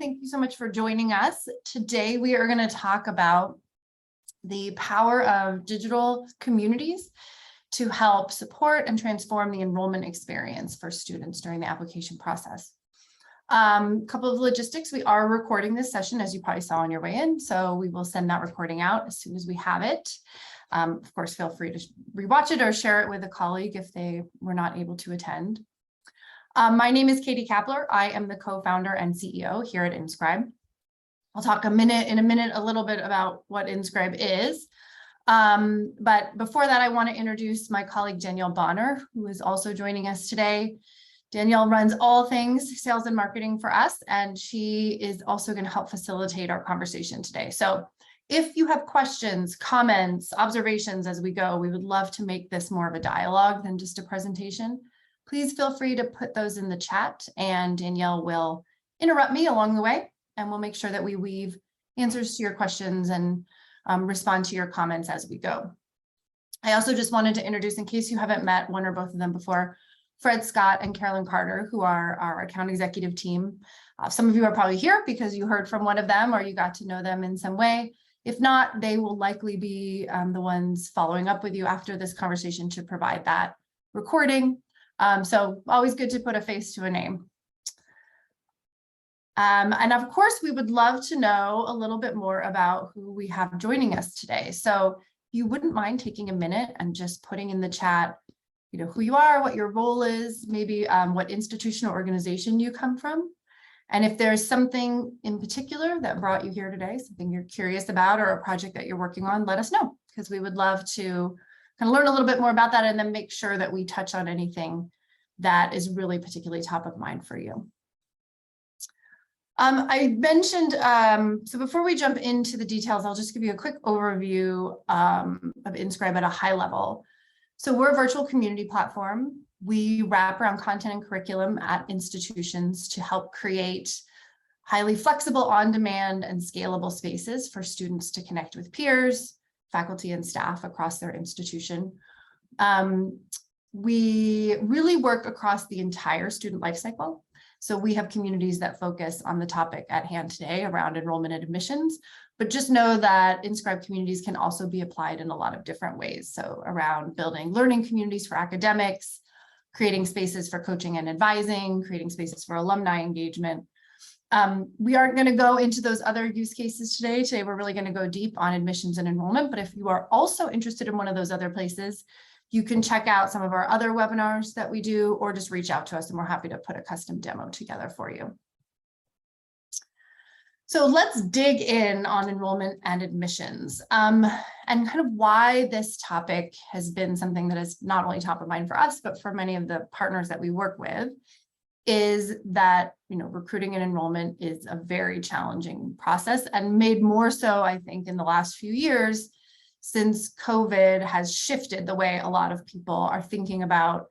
Thank you so much for joining us. Today, we are going to talk about the power of digital communities to help support and transform the enrollment experience for students during the application process. Couple of logistics. We are recording this session, as you probably saw on your way in, so we will send that recording out as soon as we have it. Of course, feel free to rewatch it or share it with a colleague if they were not able to attend. My name is Katie Kapler. I am the co-founder and CEO here at InScribe. I'll talk in a minute a little bit about what InScribe is. But before that, I want to introduce my colleague Danielle Bonner, who is also joining us today. Danielle runs all things sales and marketing for us, and she is also going to help facilitate our conversation today. So if you have questions, comments, observations as we go, we would love to make this more of a dialogue than just a presentation. Please feel free to put those in the chat, and Danielle will interrupt me along the way, and we'll make sure that we weave answers to your questions and respond to your comments as we go. I also just wanted to introduce, in case you haven't met one or both of them before, Fred Scott and Carolyn Carter, who are our account executive team. Some of you are probably here because you heard from one of them or you got to know them in some way. If not, they will likely be the ones following up with you after this conversation to provide that recording. So always good to put a face to a name. And of course, we would love to know a little bit more about who we have joining us today. So if you wouldn't mind taking a minute and just putting in the chat, who you are, what your role is, maybe what institution or organization you come from. And if there's something in particular that brought you here today, something you're curious about or a project that you're working on, let us know, because we would love to kind of learn a little bit more about that and then make sure that we touch on anything that is really particularly top of mind for you. I mentioned, so before we jump into the details, I'll just give you a quick overview of InScribe at a high level. So we're a virtual community platform. We wrap around content and curriculum at institutions to help create highly flexible, on-demand, and scalable spaces for students to connect with peers, faculty, and staff across their institution. We really work across the entire student lifecycle. So we have communities that focus on the topic at hand today around enrollment and admissions, but just know that InScribe communities can also be applied in a lot of different ways. So around building learning communities for academics, creating spaces for coaching and advising, creating spaces for alumni engagement. We aren't going to go into those other use cases today. Today, we're really going to go deep on admissions and enrollment. But if you are also interested in one of those other places, you can check out some of our other webinars that we do, or just reach out to us and we're happy to put a custom demo together for you. So let's dig in on enrollment and admissions and kind of why this topic has been something that is not only top of mind for us, but for many of the partners that we work with, is that recruiting and enrollment is a very challenging process, and made more so, I think, in the last few years, since COVID has shifted the way a lot of people are thinking about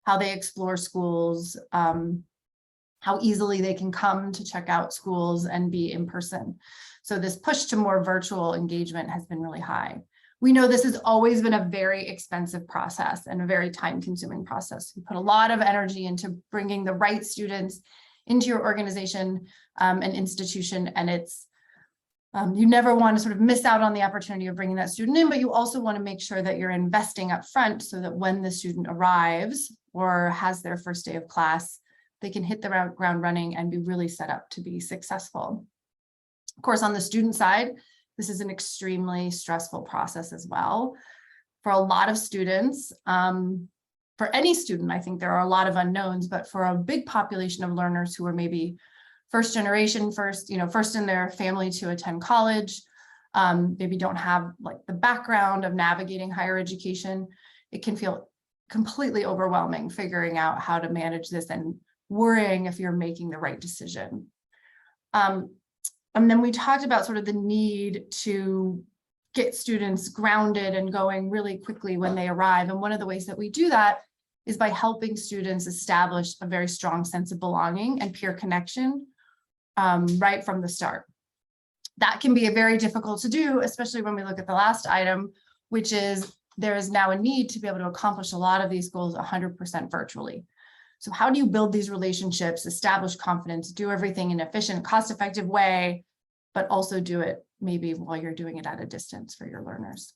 how they explore schools, how easily they can come to check out schools and be in person. So this push to more virtual engagement has been really high. We know this has always been a very expensive process and a very time-consuming process. We put a lot of energy into bringing the right students into your organization and institution, and it's you never want to sort of miss out on the opportunity of bringing that student in, but you also want to make sure that you're investing up front so that when the student arrives or has their first day of class, they can hit the ground running and be really set up to be successful. Of course, on the student side, this is an extremely stressful process as well. For a lot of students, for any student, I think there are a lot of unknowns, but for a big population of learners who are maybe first generation, first in their family to attend college, maybe don't have like the background of navigating higher education, it can feel completely overwhelming figuring out how to manage this and worrying if you're making the right decision. And then we talked about sort of the need to get students grounded and going really quickly when they arrive. And one of the ways that we do that is by helping students establish a very strong sense of belonging and peer connection right from the start. That can be very difficult to do, especially when we look at the last item, which is there is now a need to be able to accomplish a lot of these goals 100% virtually. So how do you build these relationships, establish confidence, do everything in an efficient, cost-effective way, but also do it maybe while you're doing it at a distance for your learners?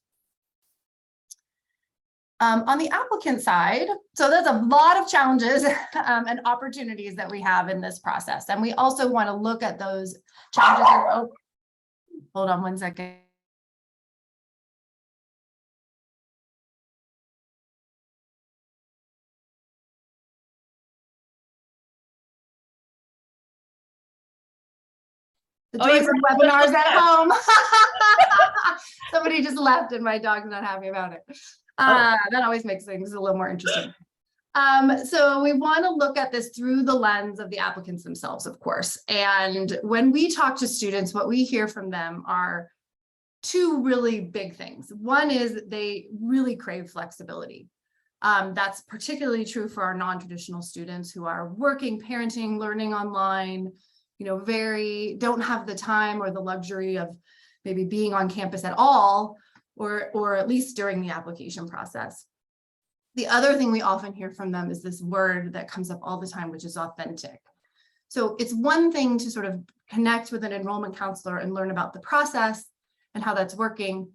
On the applicant side, so there's a lot of challenges and opportunities that we have in this process. And we also want to look at those challenges. Oh, hold on one second. The joys of webinars at home. Somebody just left and my dog's not happy about it. That always makes things a little more interesting. So we want to look at this through the lens of the applicants themselves, of course. And when we talk to students, what we hear from them are two really big things. One is they really crave flexibility. That's particularly true for our non-traditional students who are working, parenting, learning online, don't have the time or the luxury of maybe being on campus at all, or at least during the application process. The other thing we often hear from them is this word that comes up all the time, which is authentic. So it's one thing to sort of connect with an enrollment counselor and learn about the process and how that's working.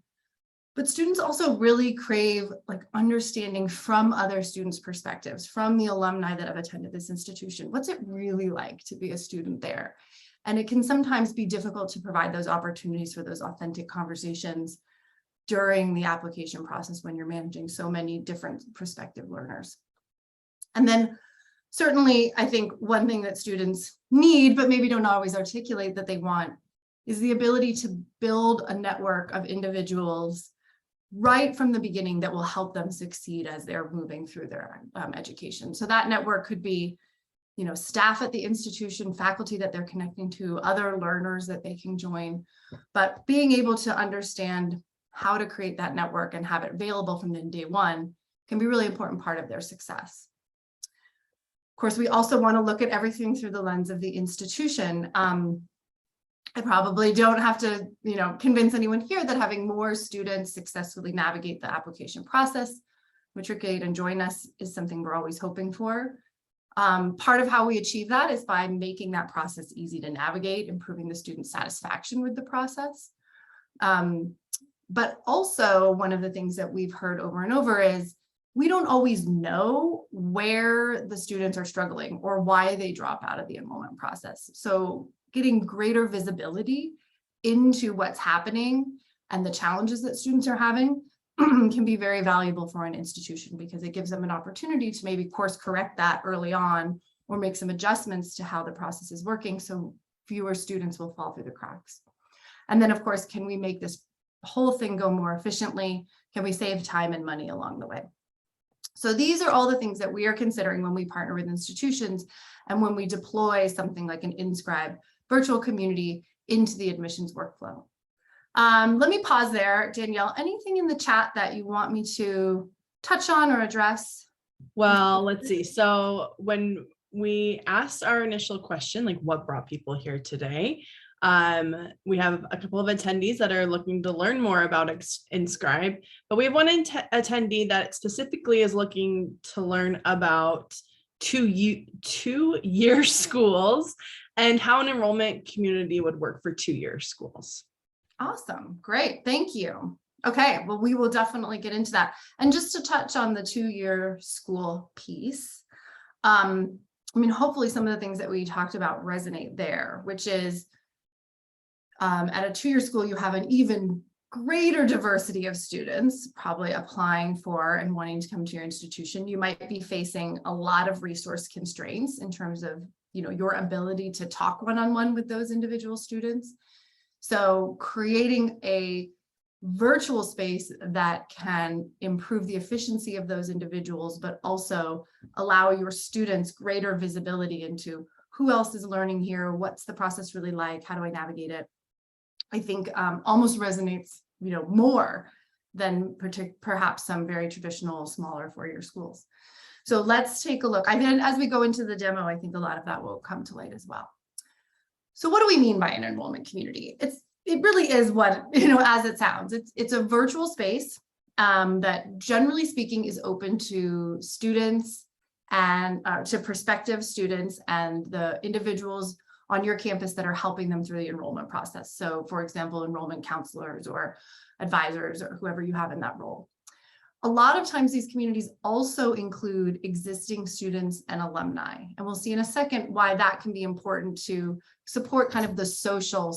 But students also really crave understanding from other students' perspectives, from the alumni that have attended this institution. What's it really like to be a student there? And it can sometimes be difficult to provide those opportunities for those authentic conversations during the application process when you're managing so many different prospective learners. And then certainly, I think one thing that students need, but maybe don't always articulate that they want, is the ability to build a network of individuals right from the beginning that will help them succeed as they're moving through their education. So that network could be, staff at the institution, faculty that they're connecting to, other learners that they can join, but being able to understand how to create that network and have it available from day one can be a really important part of their success. Of course, we also want to look at everything through the lens of the institution. I probably don't have to, convince anyone here that having more students successfully navigate the application process, matriculate and join us, is something we're always hoping for. Part of how we achieve that is by making that process easy to navigate, improving the student satisfaction with the process. But also one of the things that we've heard over and over is we don't always know where the students are struggling or why they drop out of the enrollment process. So getting greater visibility into what's happening and the challenges that students are having can be very valuable for an institution, because it gives them an opportunity to maybe course correct that early on or make some adjustments to how the process is working so fewer students will fall through the cracks. And then, of course, can we make this whole thing go more efficiently? Can we save time and money along the way? So these are all the things that we are considering when we partner with institutions and when we deploy something like an InScribe virtual community into the admissions workflow. Let me pause there. Danielle, anything in the chat that you want me to touch on or address? Well, let's see. So when we asked our initial question, what brought people here today, we have a couple of attendees that are looking to learn more about InScribe, but we have one attendee that specifically is looking to learn about two-year schools and how an enrollment community would work for two-year schools. Awesome. Great. Thank you. Okay. Well, we will definitely get into that. And just to touch on the two-year school piece, hopefully some of the things that we talked about resonate there, which is at a two-year school, you have an even greater diversity of students probably applying for and wanting to come to your institution. You might be facing a lot of resource constraints in terms of your ability to talk one-on-one with those individual students. So creating a virtual space that can improve the efficiency of those individuals, but also allow your students greater visibility into who else is learning here, what's the process really like, how do I navigate it, I think almost resonates, more than perhaps some very traditional smaller four-year schools. So let's take a look. As we go into the demo, I think a lot of that will come to light as well. So what do we mean by an enrollment community? It really is what, as it sounds. It's a virtual space that generally speaking is open to students and to prospective students and the individuals on your campus that are helping them through the enrollment process. So for example, enrollment counselors or advisors or whoever you have in that role. A lot of times these communities also include existing students and alumni. And we'll see in a second why that can be important to support kind of the social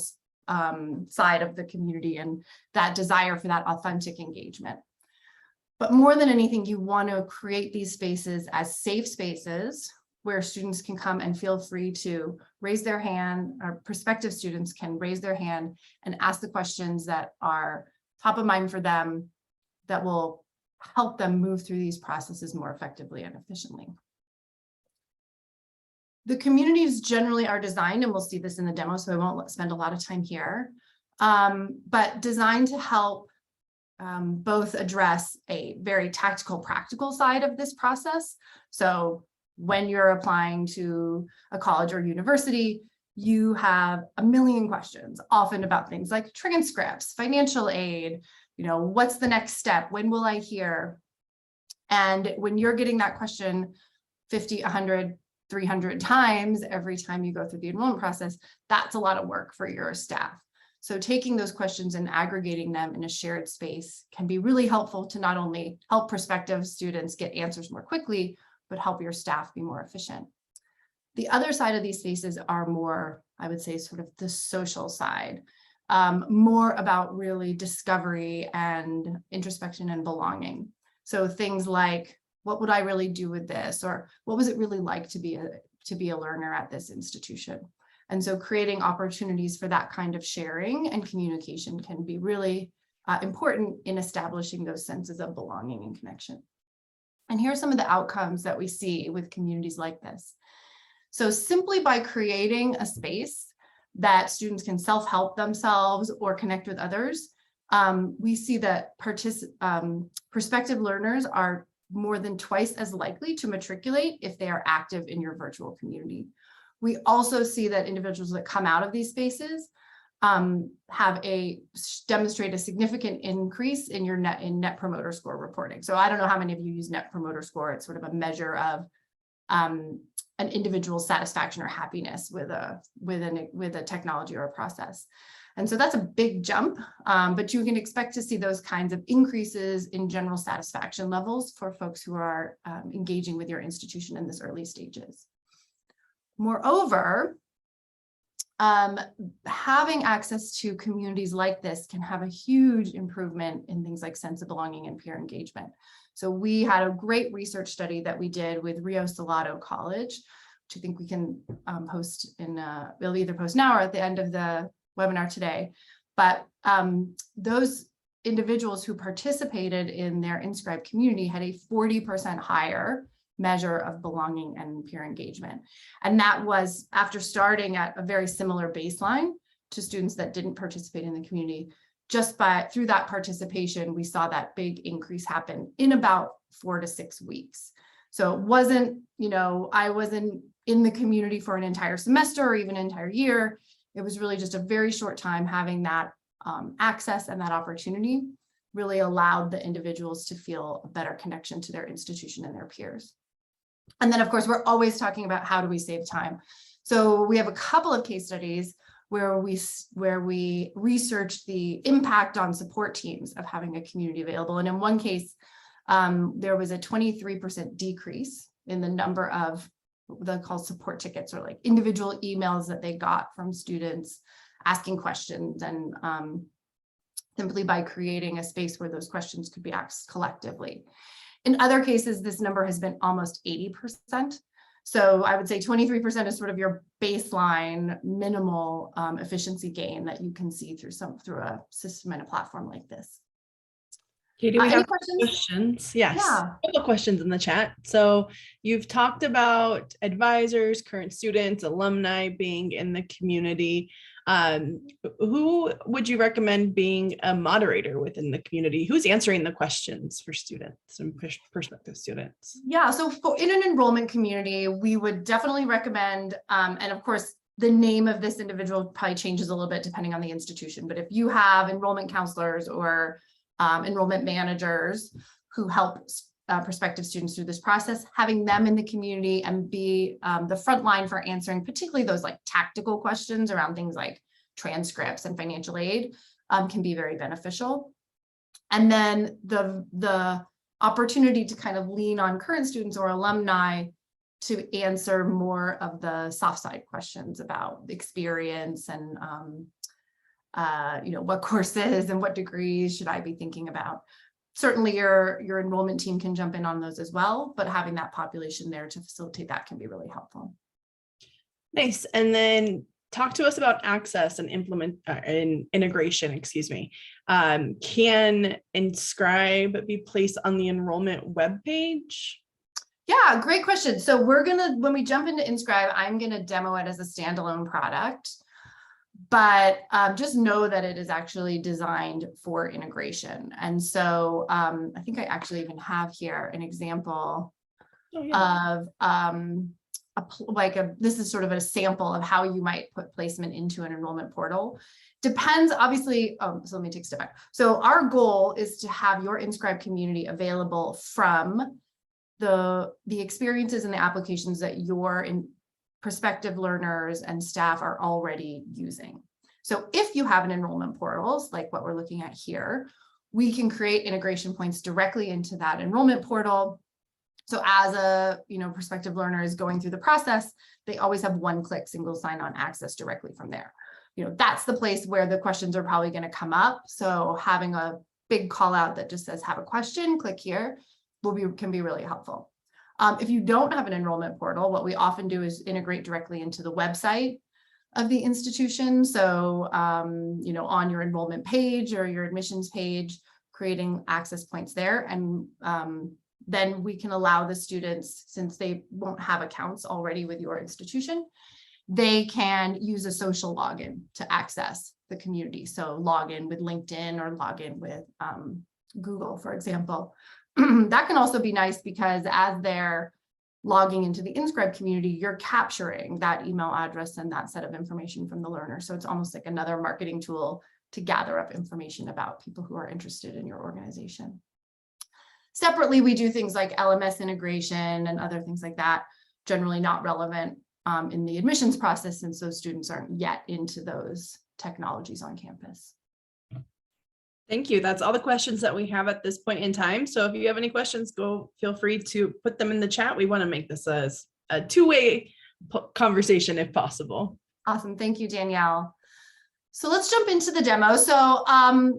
side of the community and that desire for that authentic engagement. But more than anything, you want to create these spaces as safe spaces where students can come and feel free to raise their hand, or prospective students can raise their hand and ask the questions that are top of mind for them that will help them move through these processes more effectively and efficiently. The communities generally are designed, and we'll see this in the demo, so I won't spend a lot of time here, but designed to help both address a very tactical, practical side of this process. So when you're applying to a college or university, you have a million questions, often about things like transcripts, financial aid, what's the next step? When will I hear? And when you're getting that question 50, 100, 300 times every time you go through the enrollment process, that's a lot of work for your staff. So taking those questions and aggregating them in a shared space can be really helpful to not only help prospective students get answers more quickly, but help your staff be more efficient. The other side of these spaces are more, I would say, sort of the social side, more about really discovery and introspection and belonging. So things like, what would I really do with this? Or what was it really like to be a learner at this institution? And so creating opportunities for that kind of sharing and communication can be really important in establishing those senses of belonging and connection. And here are some of the outcomes that we see with communities like this. So simply by creating a space that students can self-help themselves or connect with others, we see that prospective learners are more than twice as likely to matriculate if they are active in your virtual community. We also see that individuals that come out of these spaces demonstrate a significant increase in your net promoter score reporting. So I don't know how many of you use net promoter score. It's sort of a measure of an individual's satisfaction or happiness with a technology or a process. And so that's a big jump, but you can expect to see those kinds of increases in general satisfaction levels for folks who are engaging with your institution in this early stages. Moreover, having access to communities like this can have a huge improvement in things like sense of belonging and peer engagement. So we had a great research study that we did with Rio Salado College, which I think we can post in, we'll either post now or at the end of the webinar today. But those individuals who participated in their InScribe community had a 40% higher measure of belonging and peer engagement. And that was after starting at a very similar baseline to students that didn't participate in the community. Just through that participation, we saw that big increase happen in about 4 to 6 weeks. So it wasn't, I wasn't in the community for an entire semester or even an entire year. It was really just a very short time. Having that access and that opportunity really allowed the individuals to feel a better connection to their institution and their peers. And then, of course, we're always talking about how do we save time. So we have a couple of case studies where we researched the impact on support teams of having a community available. And in one case, there was a 23% decrease in the number of what they call support tickets, or like individual emails that they got from students asking questions, and simply by creating a space where those questions could be asked collectively. In other cases, this number has been almost 80%. So I would say 23% is sort of your baseline minimal efficiency gain that you can see through a system and a platform like this. Okay, do we have questions? Yes, Yeah. a couple questions in the chat. So you've talked about advisors, current students, alumni being in the community. Who would you recommend being a moderator within the community? Who's answering the questions for students and prospective students? Yeah, so in an enrollment community, we would definitely recommend, and of course, the name of this individual probably changes a little bit depending on the institution, but if you have enrollment counselors or enrollment managers who help prospective students through this process, having them in the community and be the front line for answering particularly those like tactical questions around things like transcripts and financial aid can be very beneficial. And then the opportunity to kind of lean on current students or alumni to answer more of the soft side questions about experience and what courses and what degrees should I be thinking about. Certainly your enrollment team can jump in on those as well, but having that population there to facilitate that can be really helpful. Nice. And then talk to us about access and integration, excuse me. Can InScribe be placed on the enrollment webpage? Yeah, great question. So when we jump into InScribe, I'm gonna demo it as a standalone product, but just know that it is actually designed for integration. And so I think I actually even have here an example of this is sort of a sample of how you might put placement into an enrollment portal. Depends, obviously. So let me take a step back. So our goal is to have your InScribe community available from the experiences and the applications that your prospective learners and staff are already using. So if you have an enrollment portals, like what we're looking at here, we can create integration points directly into that enrollment portal. So as a prospective learner is going through the process, they always have one-click single sign-on access directly from there. That's the place where the questions are probably going to come up. So having a big call out that just says have a question, click here, can be really helpful. If you don't have an enrollment portal, what we often do is integrate directly into the website of the institution. So on your enrollment page or your admissions page, creating access points there, and then we can allow the students, since they won't have accounts already with your institution, they can use a social login to access the community. So log in with LinkedIn or log in with Google, for example. That can also be nice because as they're logging into the InScribe community, you're capturing that email address and that set of information from the learner. So it's almost like another marketing tool to gather up information about people who are interested in your organization. Separately, we do things like LMS integration and other things like that, generally not relevant in the admissions process since those students aren't yet into those technologies on campus. Thank you. That's all the questions that we have at this point in time. So if you have any questions, feel free to put them in the chat. We want to make this a two-way conversation if possible. Awesome. Thank you, Danielle. So let's jump into the demo. So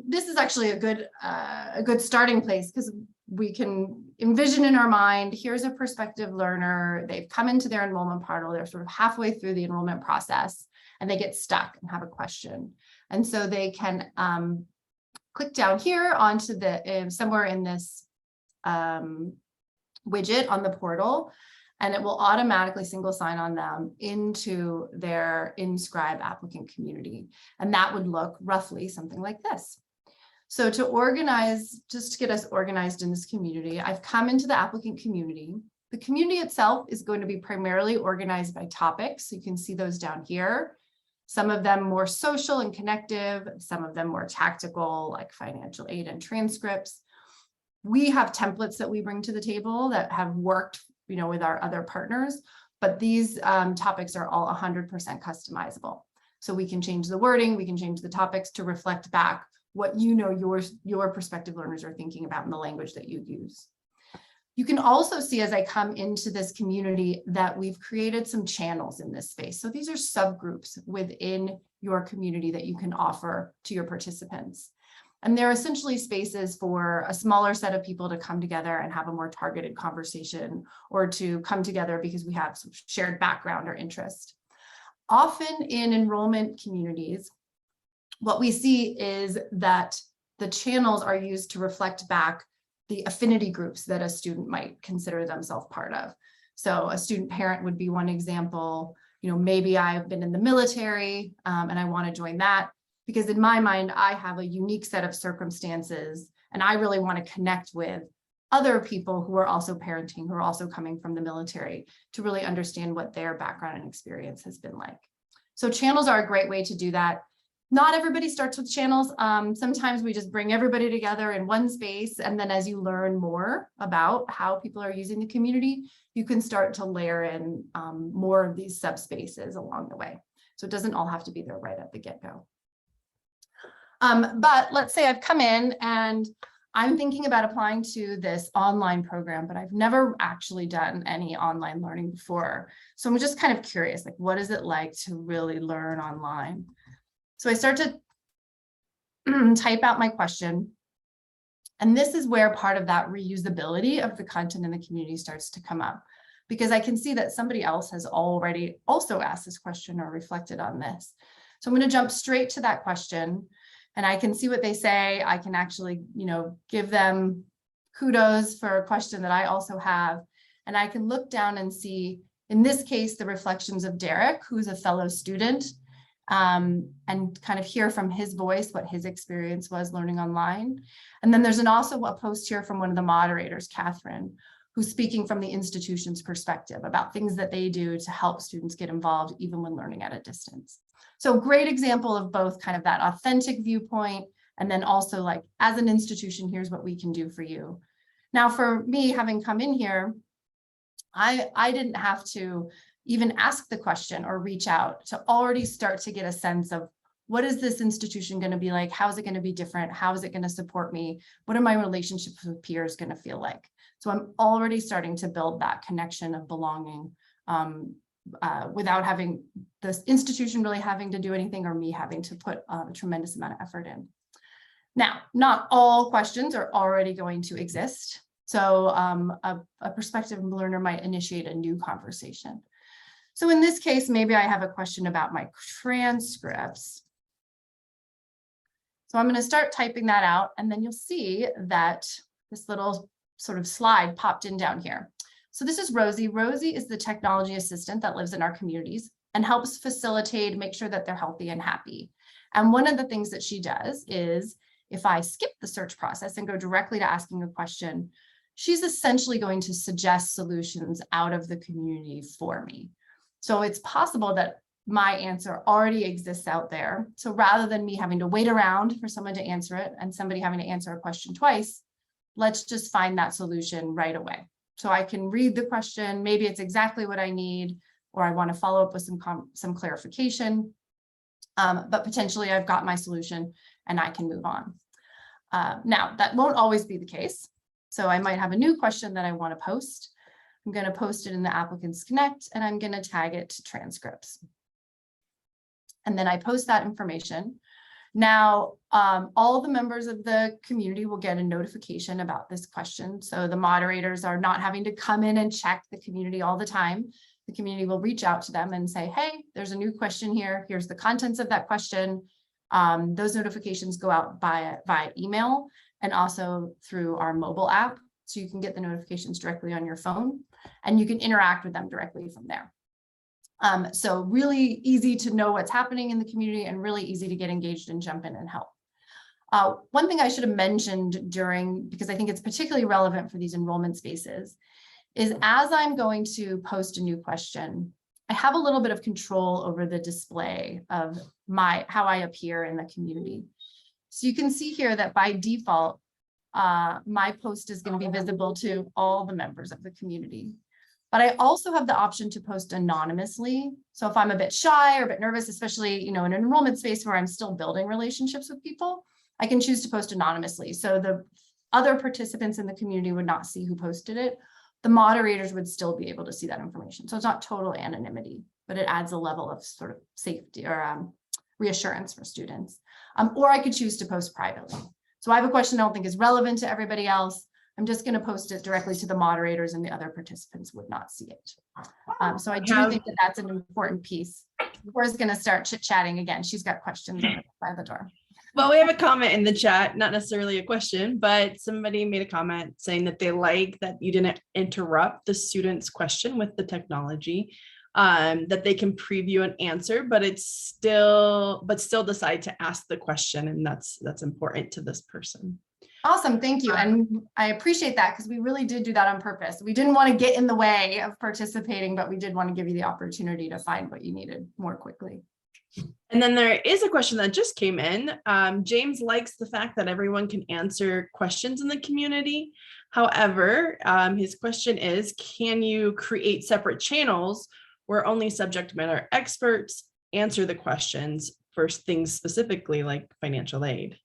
this is actually a good starting place because we can envision in our mind, here's a prospective learner. They've come into their enrollment portal. They're sort of halfway through the enrollment process and they get stuck and have a question. And so they can click down here onto the somewhere in this widget on the portal, and it will automatically single sign on them into their InScribe applicant community. And that would look roughly something like this. So to organize, just to get us organized in this community, I've come into the applicant community. The community itself is going to be primarily organized by topics. So you can see those down here. Some of them more social and connective, some of them more tactical, like financial aid and transcripts. We have templates that we bring to the table that have worked, with our other partners, but these topics are all 100% customizable. So we can change the wording, we can change the topics to reflect back what your prospective learners are thinking about in the language that you use. You can also see as I come into this community that we've created some channels in this space. So these are subgroups within your community that you can offer to your participants. And they're essentially spaces for a smaller set of people to come together and have a more targeted conversation or to come together because we have some shared background or interest. Often in enrollment communities, what we see is that the channels are used to reflect back the affinity groups that a student might consider themselves part of. So a student parent would be one example. Maybe I've been in the military and I want to join that because in my mind, I have a unique set of circumstances and I really want to connect with other people who are also parenting, who are also coming from the military to really understand what their background and experience has been like. So channels are a great way to do that. Not everybody starts with channels. Sometimes we just bring everybody together in one space. And then as you learn more about how people are using the community, you can start to layer in more of these subspaces along the way. So it doesn't all have to be there right at the get-go. But let's say I've come in and I'm thinking about applying to this online program, but I've never actually done any online learning before. So I'm just kind of curious, like, what is it like to really learn online? So I start to type out my question. And this is where part of that reusability of the content in the community starts to come up, because I can see that somebody else has already also asked this question or reflected on this. So I'm going to jump straight to that question and I can see what they say. I can actually, give them kudos for a question that I also have. And I can look down and see, in this case, the reflections of Derek, who's a fellow student, and kind of hear from his voice what his experience was learning online. And then there's also a post here from one of the moderators, Catherine, who's speaking from the institution's perspective about things that they do to help students get involved even when learning at a distance. So great example of both kind of that authentic viewpoint, and then also like, as an institution, here's what we can do for you. Now, for me, having come in here, I didn't have to even ask the question or reach out to already start to get a sense of, what is this institution going to be like? How is it going to be different? How is it going to support me? What are my relationships with peers going to feel like? So I'm already starting to build that connection of belonging without having this institution really having to do anything or me having to put a tremendous amount of effort in. Now, not all questions are already going to exist. So a prospective learner might initiate a new conversation. So in this case, maybe I have a question about my transcripts. So I'm going to start typing that out, and then you'll see that this little sort of slide popped in down here. So this is Rosie. Rosie is the technology assistant that lives in our communities and helps facilitate, make sure that they're healthy and happy. And one of the things that she does is, if I skip the search process and go directly to asking a question, she's essentially going to suggest solutions out of the community for me. So it's possible that my answer already exists out there. So rather than me having to wait around for someone to answer it and somebody having to answer a question twice, let's just find that solution right away. So I can read the question, maybe it's exactly what I need, or I want to follow up with some clarification, but potentially I've got my solution and I can move on. Now, that won't always be the case. So I might have a new question that I want to post. I'm going to post it in the Applicants Connect, and I'm going to tag it to transcripts. And then I post that information. Now, all the members of the community will get a notification about this question. So the moderators are not having to come in and check the community all the time. The community will reach out to them and say, hey, there's a new question here. Here's the contents of that question. Those notifications go out via email and also through our mobile app. So you can get the notifications directly on your phone and you can interact with them directly from there. So really easy to know what's happening in the community and really easy to get engaged and jump in and help. One thing I should have mentioned because I think it's particularly relevant for these enrollment spaces, is as I'm going to post a new question, I have a little bit of control over the display of how I appear in the community. So you can see here that by default, my post is going to be visible to all the members of the community. But I also have the option to post anonymously. So if I'm a bit shy or a bit nervous, especially in an enrollment space where I'm still building relationships with people, I can choose to post anonymously. So the other participants in the community would not see who posted it. The moderators would still be able to see that information. So it's not total anonymity, but it adds a level of sort of safety or reassurance for students. Or I could choose to post privately. So I have a question I don't think is relevant to everybody else. I'm just going to post it directly to the moderators and the other participants would not see it. So I do think that that's an important piece. Laura's going to start chit-chatting again. She's got questions by the door. Well, we have a comment in the chat, not necessarily a question, but somebody made a comment saying that they like that you didn't interrupt the student's question with the technology, that they can preview an answer, but still decide to ask the question. And that's important to this person. Awesome. Thank you. And I appreciate that because we really did do that on purpose. We didn't want to get in the way of participating, but we did want to give you the opportunity to find what you needed more quickly. And then there is a question that just came in. James likes the fact that everyone can answer questions in the community. However, his question is, can you create separate channels where only subject matter experts answer the questions for things specifically like financial aid?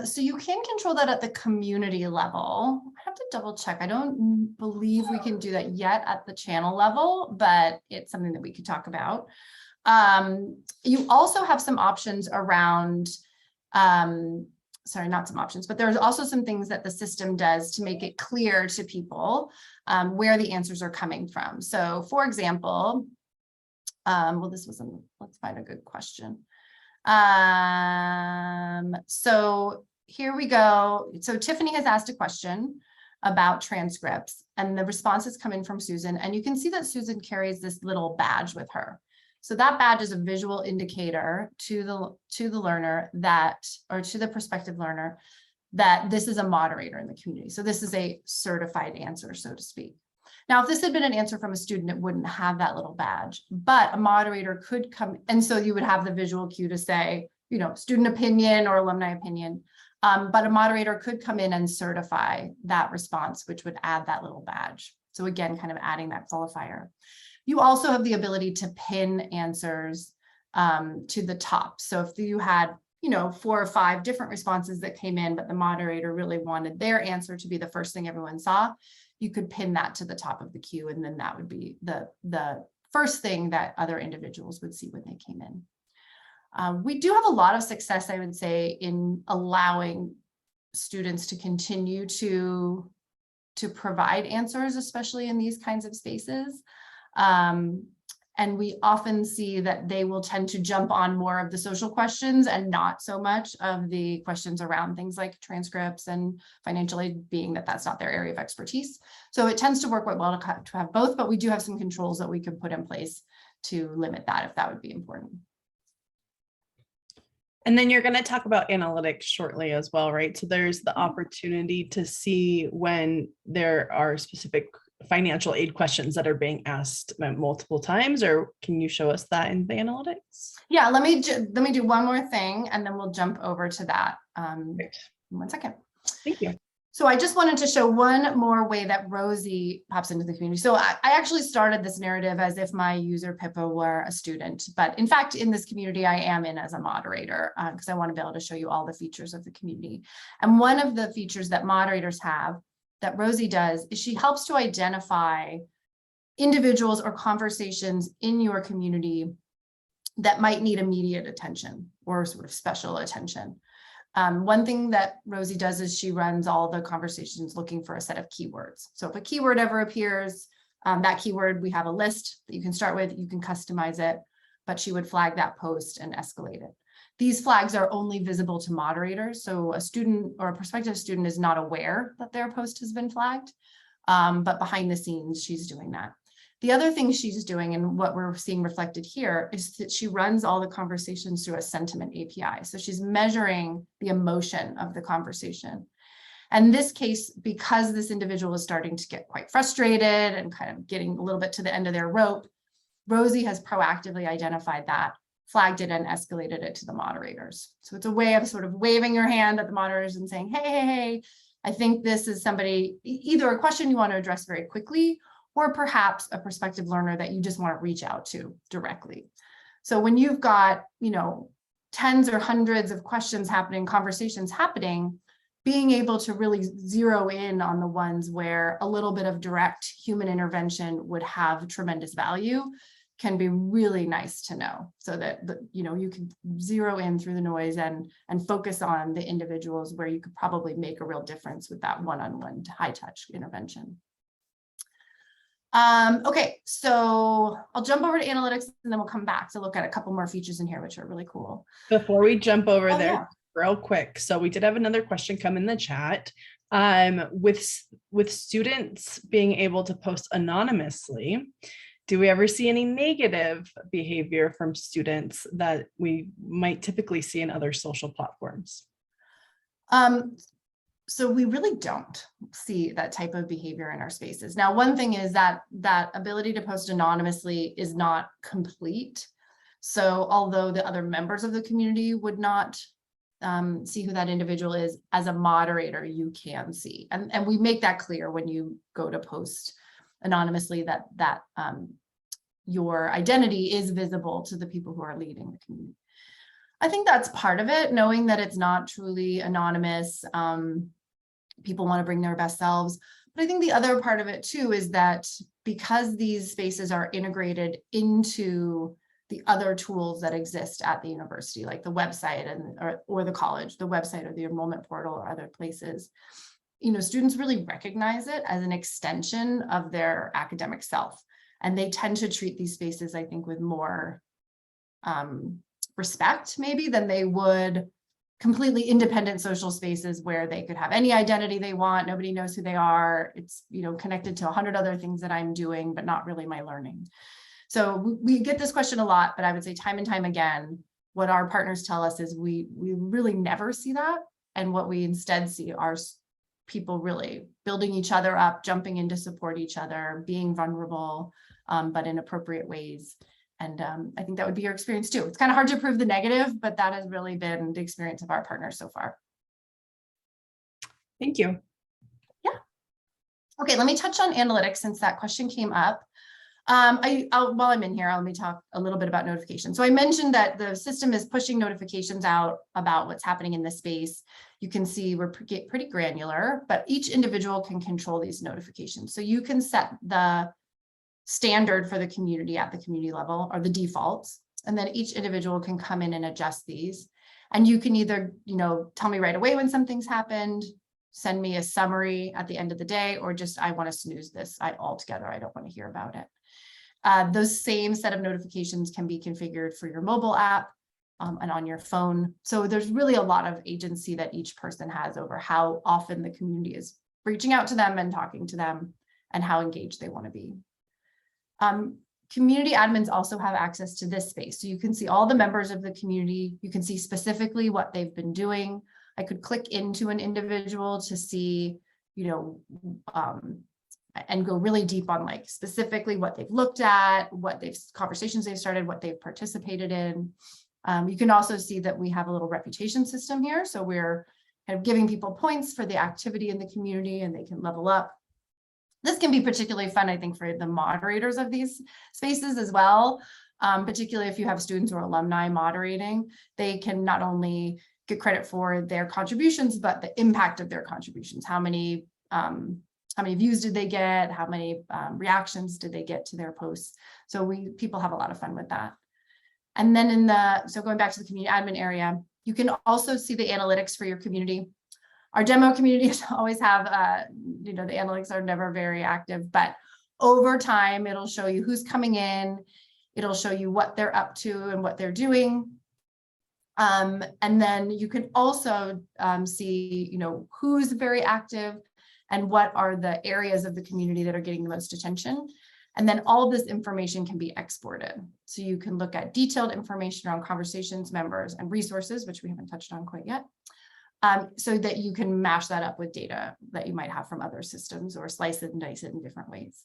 So you can control that at the community level. I have to double check. I don't believe we can do that yet at the channel level, but it's something that we could talk about. You also have some options around, sorry, not some options, but there's also some things that the system does to make it clear to people where the answers are coming from. So for example, well, this wasn't, let's find a good question. So here we go. So Tiffany has asked a question about transcripts, and the response is coming from Susan. And you can see that Susan carries this little badge with her. So that badge is a visual indicator to the learner that, or to the prospective learner, that this is a moderator in the community. So this is a certified answer, so to speak. Now, if this had been an answer from a student, it wouldn't have that little badge, but a moderator could come. And so you would have the visual cue to say, you know, student opinion or alumni opinion. But a moderator could come in and certify that response, which would add that little badge. So again, kind of adding that qualifier. You also have the ability to pin answers to the top. So if you had, you know, 4 or 5 different responses that came in, but the moderator really wanted their answer to be the first thing everyone saw, you could pin that to the top of the queue, and then that would be the first thing that other individuals would see when they came in. We do have a lot of success, I would say, in allowing students to continue to provide answers, especially in these kinds of spaces. And we often see that they will tend to jump on more of the social questions and not so much of the questions around things like transcripts and financial aid, being that that's not their area of expertise. So it tends to work quite well to have both, but we do have some controls that we could put in place to limit that if that would be important. And then you're going to talk about analytics shortly as well, right? So there's the opportunity to see when there are specific financial aid questions that are being asked multiple times, or can you show us that in the analytics? Yeah, let me do one more thing and then we'll jump over to that. Great. 1 second. Thank you. So I just wanted to show one more way that Rosie pops into the community. So I actually started this narrative as if my user Pippa were a student, but in fact, in this community, I am in as a moderator because I want to be able to show you all the features of the community. And one of the features that moderators have that Rosie does is she helps to identify individuals or conversations in your community that might need immediate attention or sort of special attention. One thing that Rosie does is she runs all the conversations looking for a set of keywords. So if a keyword ever appears, that keyword, we have a list that you can start with, you can customize it, but she would flag that post and escalate it. These flags are only visible to moderators. So a student or a prospective student is not aware that their post has been flagged, but behind the scenes, she's doing that. The other thing she's doing, and what we're seeing reflected here, is that she runs all the conversations through a sentiment API. So she's measuring the emotion of the conversation. And in this case, because this individual is starting to get quite frustrated and kind of getting a little bit to the end of their rope, Rosie has proactively identified that, flagged it, and escalated it to the moderators. So it's a way of sort of waving your hand at the moderators and saying, hey, I think this is somebody, either a question you want to address very quickly, or perhaps a prospective learner that you just want to reach out to directly. So when you've got, you know, tens or hundreds of questions happening, conversations happening, being able to really zero in on the ones where a little bit of direct human intervention would have tremendous value can be really nice to know, so that you know, you can zero in through the noise and focus on the individuals where you could probably make a real difference with that one-on-one high-touch intervention. Okay, so I'll jump over to analytics and then we'll come back to look at a couple more features in here, which are really cool. Before we jump over there, yeah. Real quick. So we did have another question come in the chat. With students being able to post anonymously, do we ever see any negative behavior from students that we might typically see in other social platforms? So we really don't see that type of behavior in our spaces. Now, one thing is that ability to post anonymously is not complete. So although the other members of the community would not see who that individual is, as a moderator, you can see. And we make that clear when you go to post anonymously that your identity is visible to the people who are leading the community. I think that's part of it, knowing that it's not truly anonymous. People want to bring their best selves. But I think the other part of it too is that because these spaces are integrated into the other tools that exist at the university, like the website or the college, the website or the enrollment portal or other places, students really recognize it as an extension of their academic self. And they tend to treat these spaces, I think, with more respect maybe than they would completely independent social spaces where they could have any identity they want. Nobody knows who they are. It's, connected to 100 other things that I'm doing, but not really my learning. So we get this question a lot, but I would say time and time again, what our partners tell us is we really never see that. And what we instead see are people really building each other up, jumping in to support each other, being vulnerable, but in appropriate ways. And I think that would be your experience too. It's kind of hard to prove the negative, but that has really been the experience of our partners so far. Thank you. Yeah. Okay, let me touch on analytics since that question came up. While I'm in here, let me talk a little bit about notifications. So I mentioned that the system is pushing notifications out about what's happening in this space. You can see we're pretty granular, but each individual can control these notifications. So you can set the standard for the community at the community level, or the defaults, and then each individual can come in and adjust these. And you can either, tell me right away when something's happened, send me a summary at the end of the day, or just, I want to snooze this altogether. I don't want to hear about it. Those same set of notifications can be configured for your mobile app and on your phone. So there's really a lot of agency that each person has over how often the community is reaching out to them and talking to them and how engaged they want to be. Community admins also have access to this space. So you can see all the members of the community. You can see specifically what they've been doing. I could click into an individual to see, and go really deep on like specifically what they've looked at, conversations they've started, what they've participated in. You can also see that we have a little reputation system here. So we're kind of giving people points for the activity in the community and they can level up. This can be particularly fun, I think, for the moderators of these spaces as well, particularly if you have students or alumni moderating. They can not only get credit for their contributions, but the impact of their contributions. How many views did they get? How many reactions did they get to their posts? So people have a lot of fun with that. And then so going back to the community admin area, you can also see the analytics for your community. Our demo communities always have, the analytics are never very active, but over time, it'll show you who's coming in. It'll show you what they're up to and what they're doing. And then you can also see, who's very active and what are the areas of the community that are getting the most attention. And then all this information can be exported. So you can look at detailed information around conversations, members, and resources, which we haven't touched on quite yet, so that you can mash that up with data that you might have from other systems or slice it and dice it in different ways.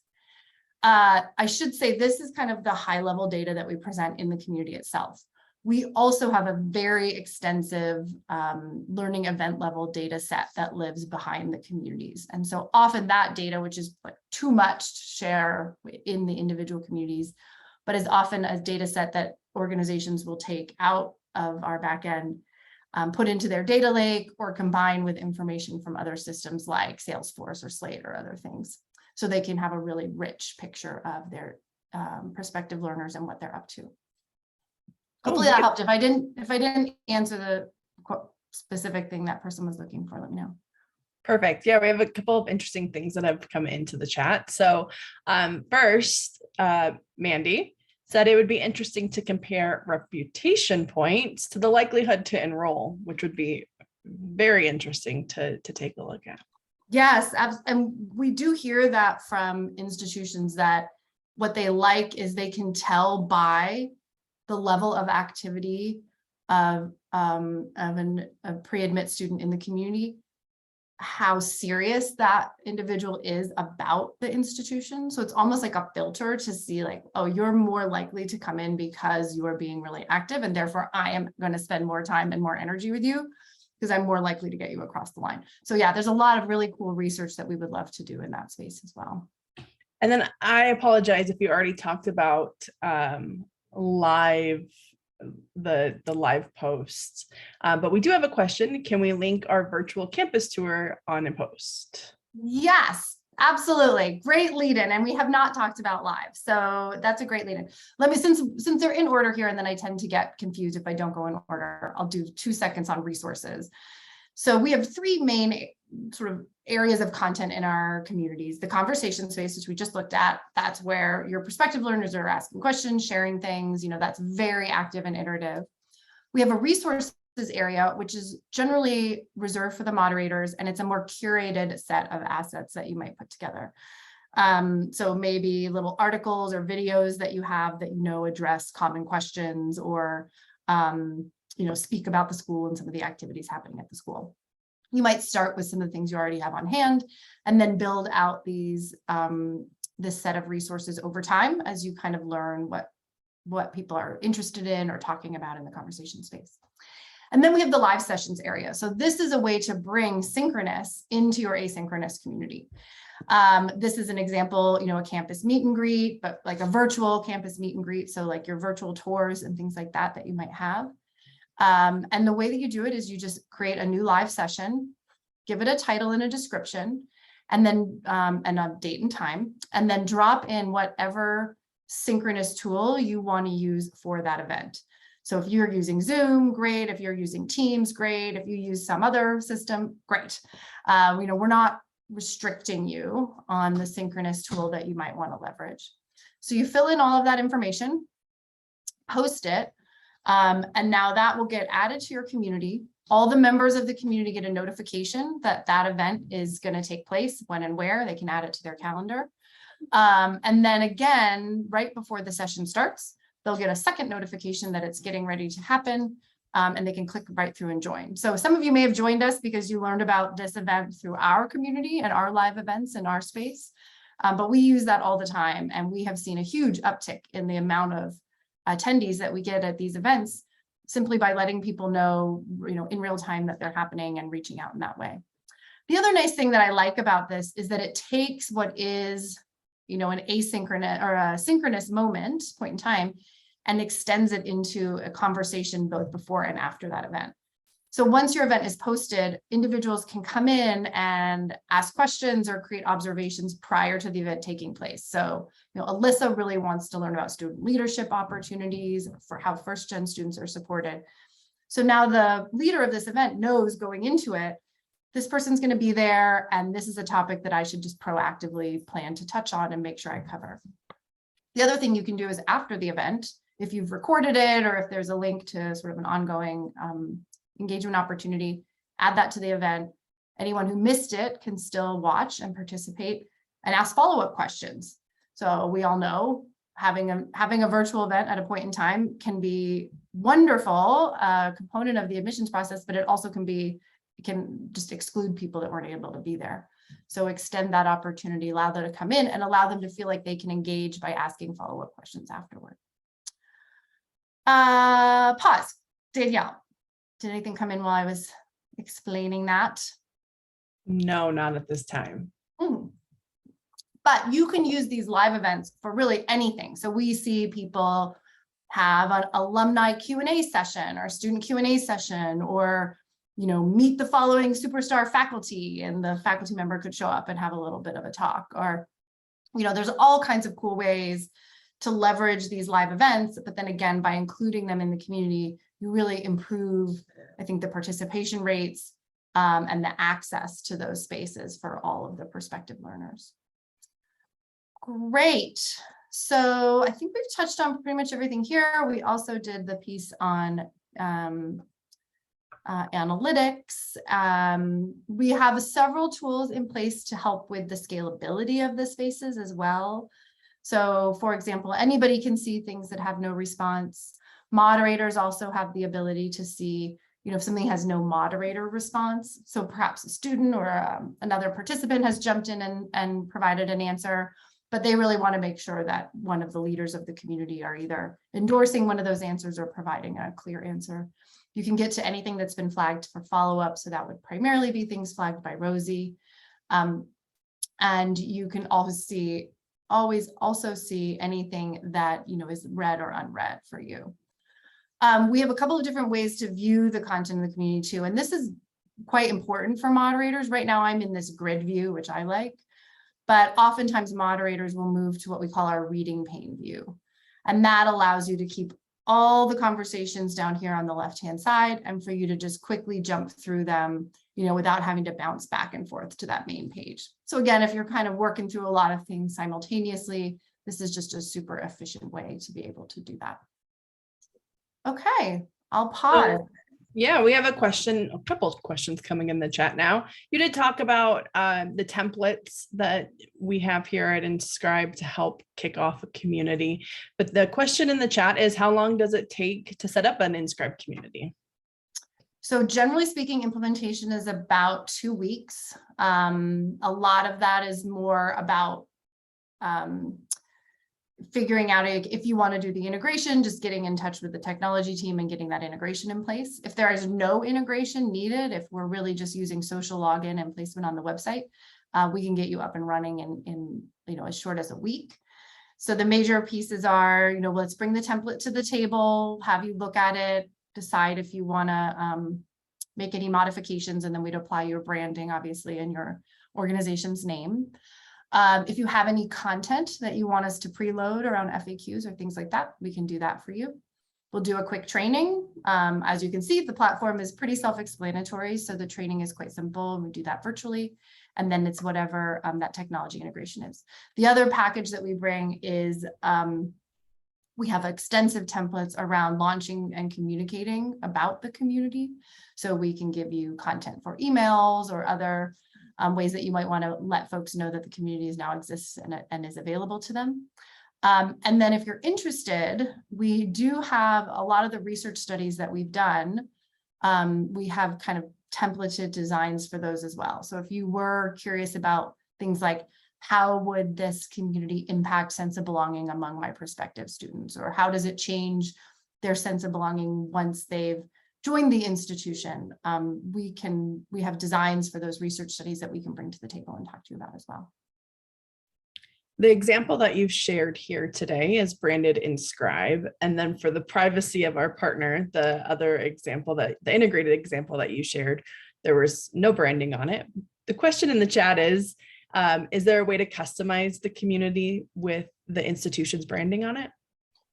I should say this is kind of the high level data that we present in the community itself. We also have a very extensive learning event level data set that lives behind the communities. And so often that data, which is like too much to share in the individual communities, but is often a data set that organizations will take out of our backend, put into their data lake, or combine with information from other systems like Salesforce or Slate or other things. So they can have a really rich picture of their prospective learners and what they're up to. Hopefully that helped. If I didn't answer the specific thing that person was looking for, let me know. Perfect. Yeah, we have a couple of interesting things that have come into the chat. So first, Mandy said it would be interesting to compare reputation points to the likelihood to enroll, which would be very interesting to take a look at. Yes, and we do hear that from institutions that what they like is they can tell by the level of activity of a pre-admit student in the community, how serious that individual is about the institution. So it's almost like a filter to see like, oh, you're more likely to come in because you are being really active, and therefore I am going to spend more time and more energy with you because I'm more likely to get you across the line. So yeah, there's a lot of really cool research that we would love to do in that space as well. And then I apologize if you already talked about live, the live posts, but we do have a question. Can we link our virtual campus tour on a post? Yes, absolutely. Great lead in. And we have not talked about live. So that's a great lead in. Let me, since they're in order here, and then I tend to get confused if I don't go in order, I'll do 2 seconds on resources. So we have 3 main sort of areas of content in our communities. The conversation space, which we just looked at, that's where your prospective learners are asking questions, sharing things, that's very active and iterative. We have a resources area, which is generally reserved for the moderators, and it's a more curated set of assets that you might put together. So maybe little articles or videos that you have that address common questions, or speak about the school and some of the activities happening at the school. You might start with some of the things you already have on hand, and then build out these this set of resources over time as you kind of learn what people are interested in or talking about in the conversation space. And then we have the live sessions area. So this is a way to bring synchronous into your asynchronous community. This is an example, a campus meet and greet, but like a virtual campus meet and greet. So like your virtual tours and things like that you might have. And the way that you do it is you just create a new live session, give it a title and a description, and then and a date and time, and then drop in whatever synchronous tool you want to use for that event. So if you're using Zoom, great. If you're using Teams, great. If you use some other system, great. We're not restricting you on the synchronous tool that you might want to leverage. So you fill in all of that information, post it, and now that will get added to your community. All the members of the community get a notification that that event is going to take place, when and where. They can add it to their calendar. And then again, right before the session starts, they'll get a second notification that it's getting ready to happen, and they can click right through and join. So some of you may have joined us because you learned about this event through our community and our live events in our space, but we use that all the time, and we have seen a huge uptick in the amount of attendees that we get at these events simply by letting people know, in real time that they're happening and reaching out in that way. The other nice thing that I like about this is that it takes what is an asynchronous or a synchronous point in time, and extends it into a conversation both before and after that event. So once your event is posted, individuals can come in and ask questions or create observations prior to the event taking place. So, Alyssa really wants to learn about student leadership opportunities, for how first-gen students are supported. So now the leader of this event knows going into it, this person's going to be there, and this is a topic that I should just proactively plan to touch on and make sure I cover. The other thing you can do is after the event, if you've recorded it, or if there's a link to sort of an ongoing engagement opportunity, add that to the event. Anyone who missed it can still watch and participate and ask follow-up questions. So we all know having a virtual event at a point in time can be wonderful component of the admissions process, but it also can just exclude people that weren't able to be there. So extend that opportunity, allow them to come in, and allow them to feel like they can engage by asking follow-up questions afterward. Pause. Danielle, did anything come in while I was explaining that? No, not at this time. But you can use these live events for really anything. So we see people have an alumni Q&A session or student Q&A session, or meet the following superstar faculty, and the faculty member could show up and have a little bit of a talk. Or, there's all kinds of cool ways to leverage these live events. But then again, by including them in the community, you really improve, I think, the participation rates and the access to those spaces for all of the prospective learners. Great. So I think we've touched on pretty much everything here. We also did the piece on analytics. We have several tools in place to help with the scalability of the spaces as well. So for example, anybody can see things that have no response. Moderators also have the ability to see if something has no moderator response, so perhaps a student or another participant has jumped in and provided an answer, but they really want to make sure that one of the leaders of the community are either endorsing one of those answers or providing a clear answer. You can get to anything that's been flagged for follow-up, so that would primarily be things flagged by Rosie. And you can always also see anything that is read or unread for you. We have a couple of different ways to view the content of the community too, and this is quite important for moderators. Right now I'm in this grid view, which I like, but oftentimes moderators will move to what we call our reading pane view. And that allows you to keep all the conversations down here on the left-hand side and for you to just quickly jump through them, without having to bounce back and forth to that main page. So again, if you're kind of working through a lot of things simultaneously, this is just a super efficient way to be able to do that. Okay, I'll pause. Yeah, we have a couple of questions coming in the chat now. You did talk about the templates that we have here at InScribe to help kick off a community. But the question in the chat is, how long does it take to set up an InScribe community? So generally speaking, implementation is about 2 weeks. A lot of that is more about figuring out if you want to do the integration, just getting in touch with the technology team and getting that integration in place. If there is no integration needed, if we're really just using social login and placement on the website, we can get you up and running in as short as a week. So the major pieces are, let's bring the template to the table, have you look at it, decide if you want to make any modifications, and then we'd apply your branding, obviously, and your organization's name. If you have any content that you want us to preload around FAQs or things like that, we can do that for you. We'll do a quick training. As you can see, the platform is pretty self-explanatory, so the training is quite simple, and we do that virtually. And then it's whatever that technology integration is. The other package that we bring is we have extensive templates around launching and communicating about the community. So we can give you content for emails or other ways that you might want to let folks know that the community now exists and is available to them. And then if you're interested, we do have a lot of the research studies that we've done. We have kind of templated designs for those as well. So if you were curious about things like, how would this community impact sense of belonging among my prospective students, or how does it change their sense of belonging once they've joined the institution? We have designs for those research studies that we can bring to the table and talk to you about as well. The example that you've shared here today is branded InScribe. And then for the privacy of our partner, the other example, the integrated example that you shared, there was no branding on it. The question in the chat is there a way to customize the community with the institution's branding on it?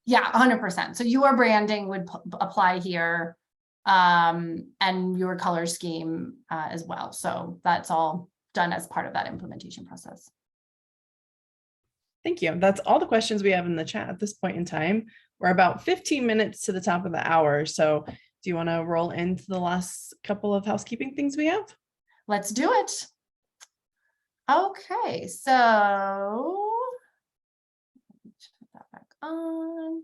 Yeah, 100%. So your branding would apply here, and your color scheme as well. So that's all done as part of that implementation process. Thank you. That's all the questions we have in the chat at this point in time. We're about 15 minutes to the top of the hour. So do you want to roll into the last couple of housekeeping things we have? Let's do it. Okay, so put that back on.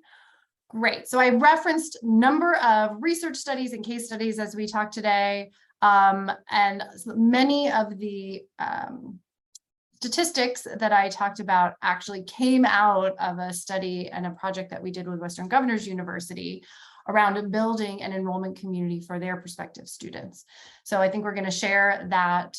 Great. So I referenced a number of research studies and case studies as we talked today. And many of the statistics that I talked about actually came out of a study and a project that we did with Western Governors University around building an enrollment community for their prospective students. So I think we're going to share that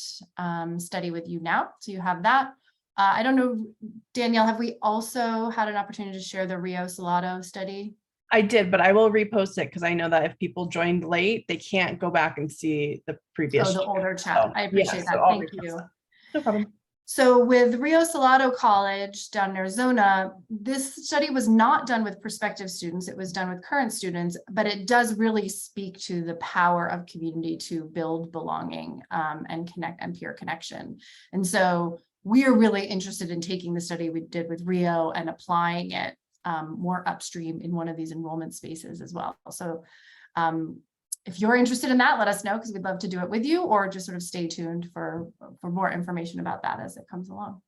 study with you now. So you have that. I don't know, Danielle, have we also had an opportunity to share the Rio Salato study? I did, but I will repost it because I know that if people joined late, they can't go back and see the previous. Oh, the older chat. So, I appreciate that. Thank you. No problem. So with Rio Salato College down in Arizona, this study was not done with prospective students. It was done with current students, but it does really speak to the power of community to build belonging and connect and peer connection. And so we are really interested in taking the study we did with Rio and applying it more upstream in one of these enrollment spaces as well. So if you're interested in that, let us know, because we'd love to do it with you, or just sort of stay tuned for more information about that as it comes along.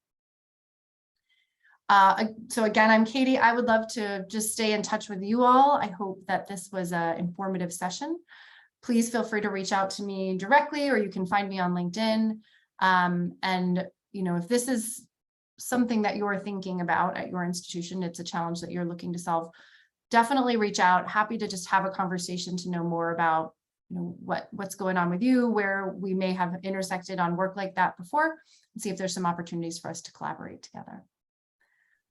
So again, I'm Katie. I would love to just stay in touch with you all. I hope that this was an informative session. please feel free to reach out to me directly, or you can find me on LinkedIn. And, if this is something that you're thinking about at your institution, it's a challenge that you're looking to solve, definitely reach out. Happy to just have a conversation to know more about, what's going on with you, where we may have intersected on work like that before, and see if there's some opportunities for us to collaborate together.